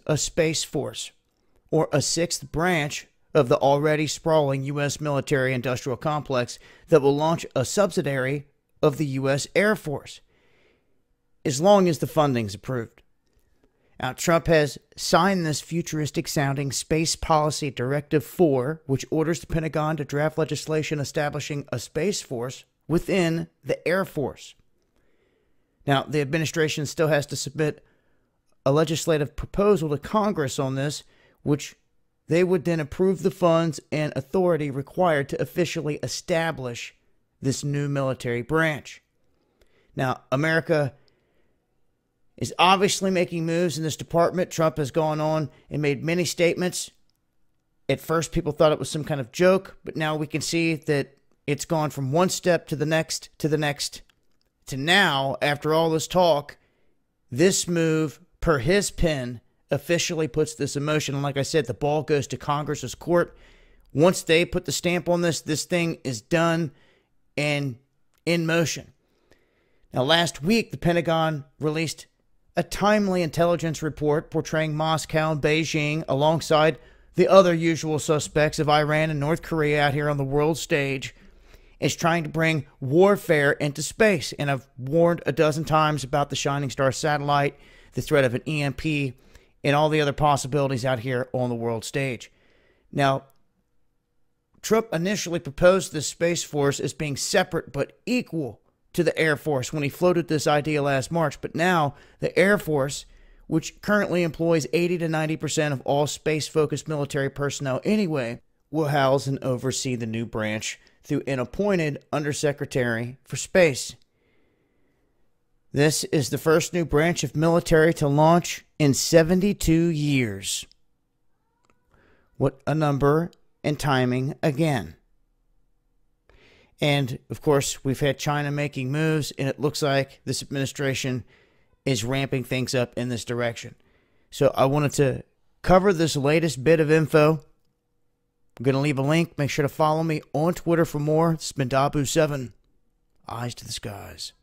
a space force, or a sixth branch of the already sprawling U.S. military-industrial complex that will launch a subsidiary of the U.S. Air Force, as long as the funding's approved. Now, Trump has signed this futuristic-sounding Space Policy Directive 4, which orders the Pentagon to draft legislation establishing a space force within the Air Force. Now, the administration still has to submit a legislative proposal to Congress on this, which they would then approve the funds and authority required to officially establish this new military branch. Now, America is obviously making moves in this department. Trump has gone on and made many statements. At first, people thought it was some kind of joke, but now we can see that it's gone from one step to the next, to now, after all this talk, this move, per his pen, officially puts this in motion. And like I said, the ball goes to Congress's court. Once they put the stamp on this, this thing is done and in motion. Now, last week, the Pentagon released a timely intelligence report portraying Moscow and Beijing alongside the other usual suspects of Iran and North Korea out here on the world stage is trying to bring warfare into space. And I've warned a dozen times about the Shining Star satellite, the threat of an EMP, and all the other possibilities out here on the world stage. Now, Trump initially proposed this Space Force as being separate but equal to the Air Force when he floated this idea last March. But now the Air Force, which currently employs 80 to 90% of all space-focused military personnel anyway, will house and oversee the new branch through an appointed Undersecretary for Space. This is the first new branch of military to launch in 72 years. What a number and timing again. And, of course, we've had China making moves, and it looks like this administration is ramping things up in this direction. So I wanted to cover this latest bit of info. I'm going to leave a link. Make sure to follow me on Twitter for more. This has been Dabu7. Eyes to the skies.